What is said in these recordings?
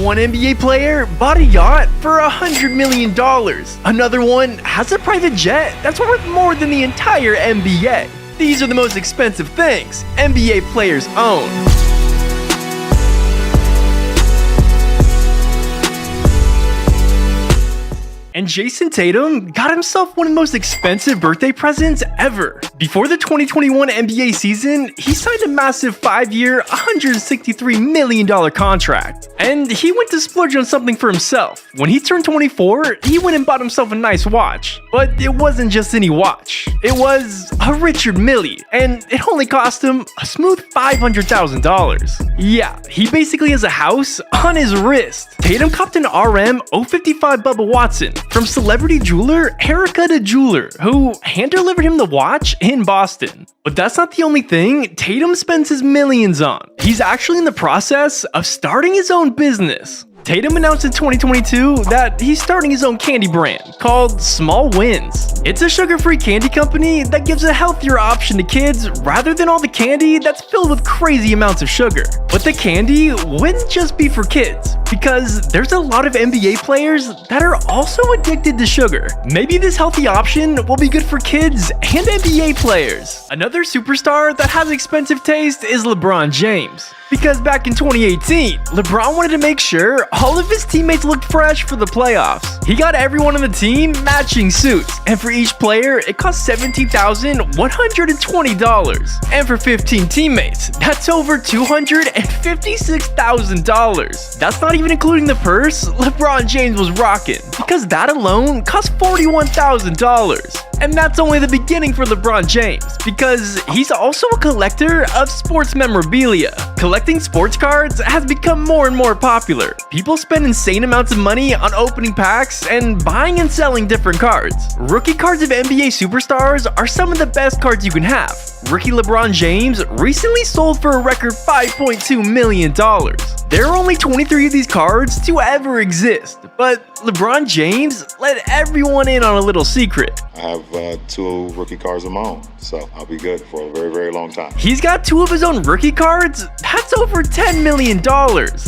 One NBA player bought a yacht for $100 million. Another one has a private jet that's worth more than the entire NBA. These are the most expensive things NBA players own. And Jason Tatum got himself one of the most expensive birthday presents ever. Before the 2021 NBA season, he signed a massive 5-year, $163 million contract. And he went to splurge on something for himself. When he turned 24, he went and bought himself a nice watch. But it wasn't just any watch. It was a Richard Mille, and it only cost him a smooth $500,000. Yeah, he basically has a house on his wrist. Tatum copped an RM 055 Bubba Watson from celebrity jeweler Erica the Jeweler, who hand-delivered him the watch in Boston. But that's not the only thing Tatum spends his millions on. He's actually in the process of starting his own business. Tatum announced in 2022 that he's starting his own candy brand called Small Wins. It's a sugar-free candy company that gives a healthier option to kids rather than all the candy that's filled with crazy amounts of sugar. But the candy wouldn't just be for kids, because there's a lot of NBA players that are also addicted to sugar. Maybe this healthy option will be good for kids and NBA players. Another superstar that has expensive taste is LeBron James. Because back in 2018, LeBron wanted to make sure all of his teammates looked fresh for the playoffs. He got everyone on the team matching suits, and for each player, it cost $17,120. And for 15 teammates, that's over $256,000. That's not even including the purse LeBron James was rocking, because that alone cost $41,000. And that's only the beginning for LeBron James, because he's also a collector of sports memorabilia. Collecting sports cards has become more and more popular. People spend insane amounts of money on opening packs and buying and selling different cards. Rookie cards of NBA superstars are some of the best cards you can have. Rookie LeBron James recently sold for a record $5.2 million. There are only 23 of these cards to ever exist, but LeBron James let everyone in on a little secret. I have 2 rookie cards of my own, so I'll be good for a very, very long time. He's got 2 of his own rookie cards? That's over $10 million.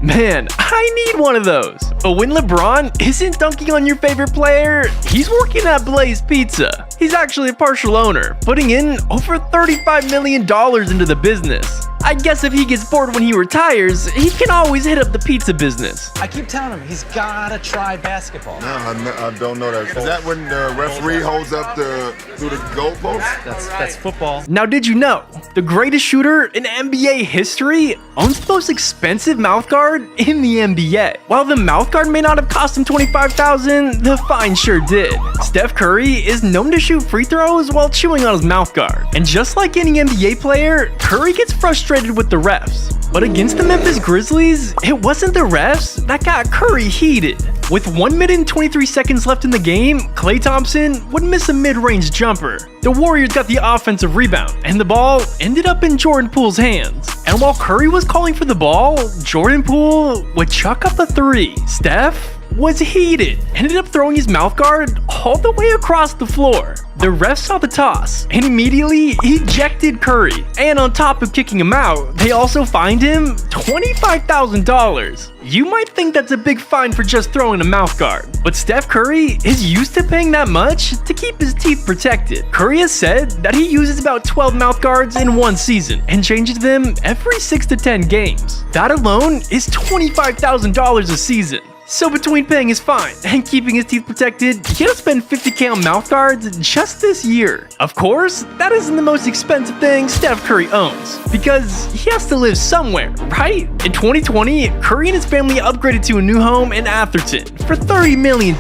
Man, I need one of those. But when LeBron isn't dunking on your favorite player, he's working at Blaze Pizza. He's actually a partial owner, putting in over $35 million into the business. I guess if he gets bored when he retires, he can always hit up the pizza business. I keep telling him he's gotta try basketball. No, I don't know that. Is that when the referee holds up through the goalpost? That's football. Now, did you know the greatest shooter in NBA history owns the most expensive mouthguard in the NBA? While the mouthguard may not have cost him $25,000, the fine sure did. Steph Curry is known to shoot free throws while chewing on his mouthguard. And just like any NBA player, Curry gets frustrated with the refs. But against the Memphis Grizzlies, it wasn't the refs that got Curry heated. With 1 minute and 23 seconds left in the game, Klay Thompson would miss a mid-range jumper. The Warriors got the offensive rebound, and the ball ended up in Jordan Poole's hands. And while Curry was calling for the ball, Jordan Poole would chuck up a 3. Steph was heated, ended up throwing his mouthguard all the way across the floor. The refs saw the toss and immediately ejected Curry. And on top of kicking him out, they also fined him $25,000. You might think that's a big fine for just throwing a mouthguard, but Steph Curry is used to paying that much to keep his teeth protected. Curry has said that he uses about 12 mouthguards in one season and changes them every 6 to 10 games. That alone is $25,000 a season. So between paying his fine and keeping his teeth protected, he had to spend $50,000 on mouthguards just this year. Of course, that isn't the most expensive thing Steph Curry owns, because he has to live somewhere, right? In 2020, Curry and his family upgraded to a new home in Atherton for $30 million.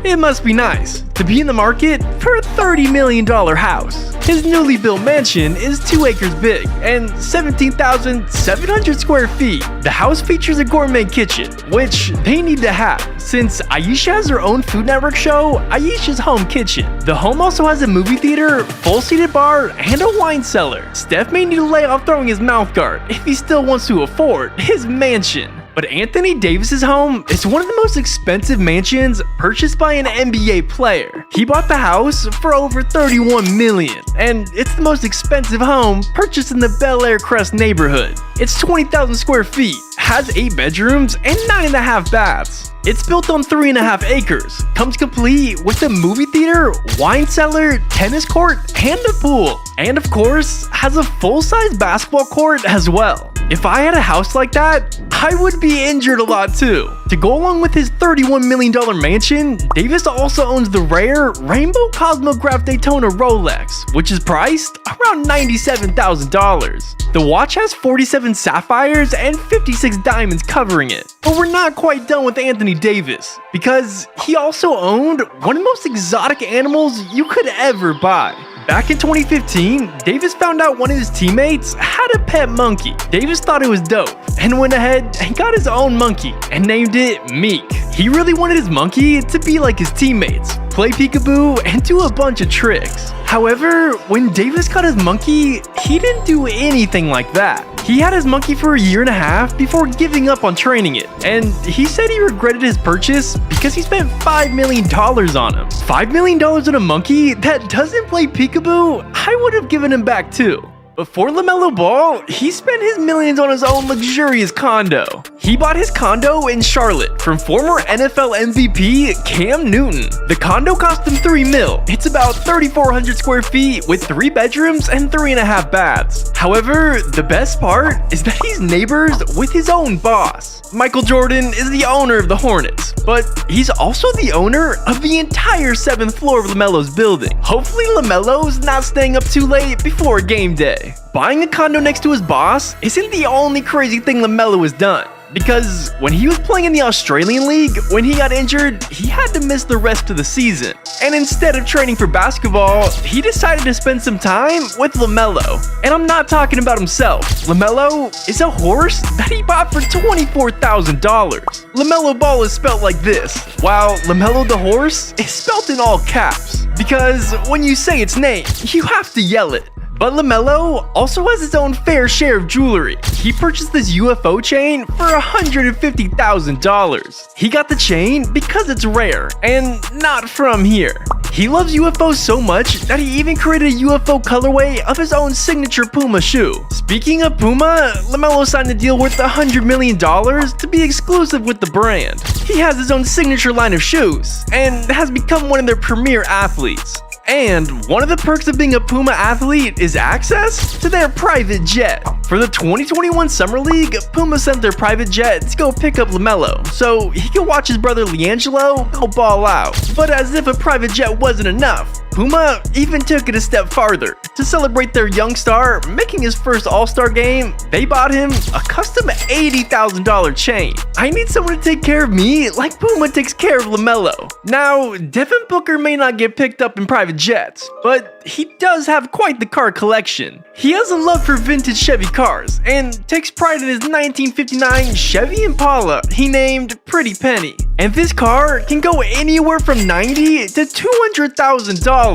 It must be nice to be in the market for a $30 million house. His newly built mansion is 2 acres big and 17,700 square feet. The house features a gourmet kitchen, which they need to have, since Aisha has her own Food Network show, Aisha's Home Kitchen. The home also has a movie theater, full-seated bar, and a wine cellar. Steph may need to lay off throwing his mouthguard if he still wants to afford his mansion. But Anthony Davis's home is one of the most expensive mansions purchased by an NBA player. He bought the house for over $31 million, and it's the most expensive home purchased in the Bel Air Crest neighborhood. It's 20,000 square feet, has 8 bedrooms and 9.5 baths. It's built on 3.5 acres, comes complete with a movie theater, wine cellar, tennis court, and a pool. And of course, has a full-size basketball court as well. If I had a house like that, I would be injured a lot too. To go along with his $31 million mansion, Davis also owns the rare Rainbow Cosmograph Daytona Rolex, which is priced around $97,000. The watch has 47 sapphires and 56 diamonds covering it. But we're not quite done with Anthony Davis, because he also owned one of the most exotic animals you could ever buy. Back in 2015, Davis found out one of his teammates had a pet monkey. Davis thought it was dope and went ahead and got his own monkey and named it Meek. He really wanted his monkey to be like his teammates, play peekaboo, and do a bunch of tricks. However, when Davis got his monkey, he didn't do anything like that. He had his monkey for a year and a half before giving up on training it, and he said he regretted his purchase because he spent $5 million on him. $5 million on a monkey that doesn't play peekaboo, I would have given him back too. But for LaMelo Ball, he spent his millions on his own luxurious condo. He bought his condo in Charlotte from former NFL MVP Cam Newton. The condo cost him $3 million. It's about 3,400 square feet with 3 bedrooms and 3.5 baths. However, the best part is that he's neighbors with his own boss. Michael Jordan is the owner of the Hornets, but he's also the owner of the entire 7th floor of LaMelo's building. Hopefully LaMelo's not staying up too late before game day. Buying a condo next to his boss isn't the only crazy thing LaMelo has done. Because when he was playing in the Australian League, when he got injured, he had to miss the rest of the season. And instead of training for basketball, he decided to spend some time with LaMelo. And I'm not talking about himself. LaMelo is a horse that he bought for $24,000. LaMelo Ball is spelt like this, while LaMelo the horse is spelt in all caps. Because when you say its name, you have to yell it. But LaMelo also has his own fair share of jewelry. He purchased this UFO chain for $150,000. He got the chain because it's rare and not from here. He loves UFOs so much that he even created a UFO colorway of his own signature Puma shoe. Speaking of Puma, LaMelo signed a deal worth $100 million to be exclusive with the brand. He has his own signature line of shoes and has become one of their premier athletes. And one of the perks of being a Puma athlete is access to their private jet. For the 2021 Summer League, Puma sent their private jet to go pick up LaMelo so he could watch his brother LiAngelo go ball out. But as if a private jet wasn't enough, Puma even took it a step farther. To celebrate their young star making his first All-Star game, they bought him a custom $80,000 chain. I need someone to take care of me like Puma takes care of LaMelo. Now, Devin Booker may not get picked up in private jets, but he does have quite the car collection. He has a love for vintage Chevy cars and takes pride in his 1959 Chevy Impala he named Pretty Penny. And this car can go anywhere from $90,000 to $200,000.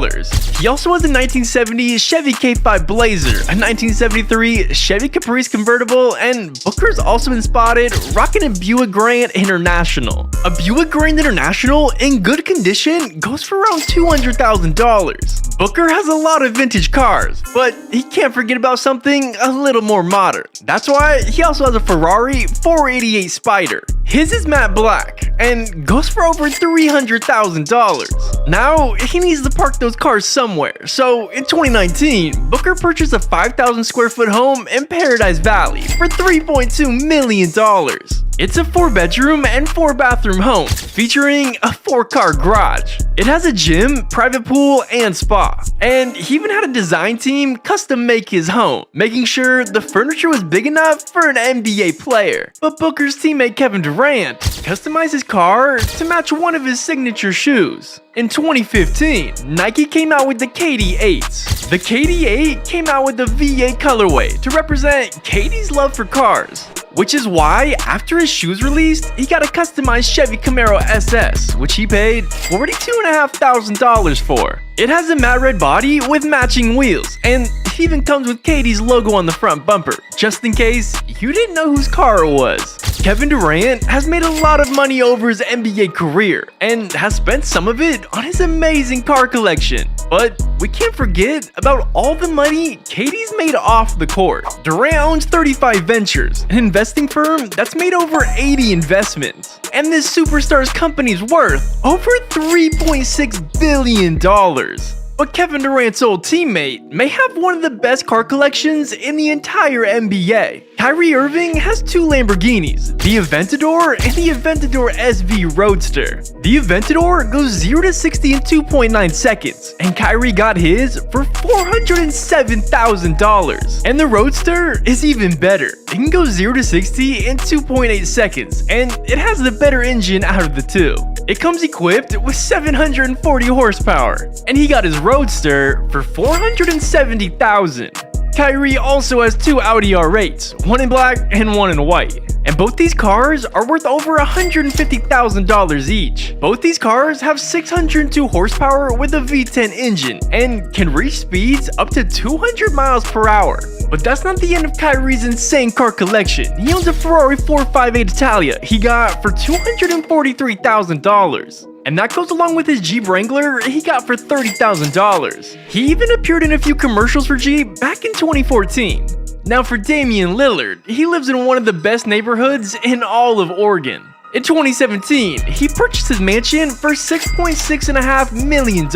He also has a 1970 Chevy K5 Blazer, a 1973 Chevy Caprice convertible, and Booker's also been spotted rocking a Buick Grand International. A Buick Grand International in good condition goes for around $200,000. Booker has a lot of vintage cars, but he can't forget about something a little more modern. That's why he also has a Ferrari 488 Spider. His is matte black and goes for over $300,000. Now, he needs to park those cars somewhere, so in 2019, Booker purchased a 5,000 square foot home in Paradise Valley for $3.2 million. It's a 4-bedroom and 4-bathroom home featuring a 4-car garage. It has a gym, private pool, and spa. And he even had a design team custom make his home, making sure the furniture was big enough for an NBA player. But Booker's teammate Kevin Durant customized his car to match one of his signature shoes. In 2015, Nike came out with the KD8s. The KD8 came out with the V8 colorway to represent KD's love for cars. Which is why, after his shoes released, he got a customized Chevy Camaro SS, which he paid $42,500 for. It has a matte red body with matching wheels, and it even comes with KD's logo on the front bumper, just in case you didn't know whose car it was. Kevin Durant has made a lot of money over his NBA career, and has spent some of it on his amazing car collection. But we can't forget about all the money KD's made off the court. Durant owns 35 Ventures, an investing firm that's made over 80 investments. And this superstar's company's worth over $3.6 billion. But Kevin Durant's old teammate may have one of the best car collections in the entire NBA. Kyrie Irving has two Lamborghinis, the Aventador and the Aventador SV Roadster. The Aventador goes 0 to 60 in 2.9 seconds, and Kyrie got his for $407,000. And the Roadster is even better. It can go 0 to 60 in 2.8 seconds, and it has the better engine out of the two. It comes equipped with 740 horsepower, and he got his Roadster for $470,000. Kyrie also has two Audi R8s, one in black and one in white. And both these cars are worth over $150,000 each. Both these cars have 602 horsepower with a V10 engine and can reach speeds up to 200 miles per hour. But that's not the end of Kyrie's insane car collection. He owns a Ferrari 458 Italia he got for $243,000. And that goes along with his Jeep Wrangler he got for $30,000. He even appeared in a few commercials for Jeep back in 2014. Now for Damian Lillard, he lives in one of the best neighborhoods in all of Oregon. In 2017, he purchased his mansion for $6.65 million.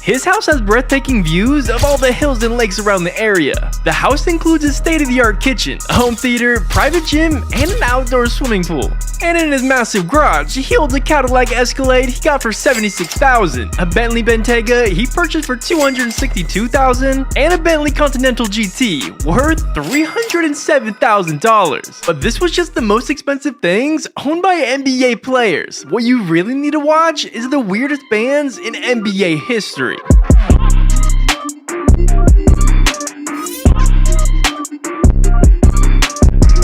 His house has breathtaking views of all the hills and lakes around the area. The house includes a state-of-the-art kitchen, a home theater, private gym, and an outdoor swimming pool. And in his massive garage, he holds a Cadillac Escalade he got for $76,000, a Bentley Bentayga he purchased for $262,000, and a Bentley Continental GT worth $307,000. But this was just the most expensive things owned by NBA players. What you really need to watch is the weirdest bands in NBA history.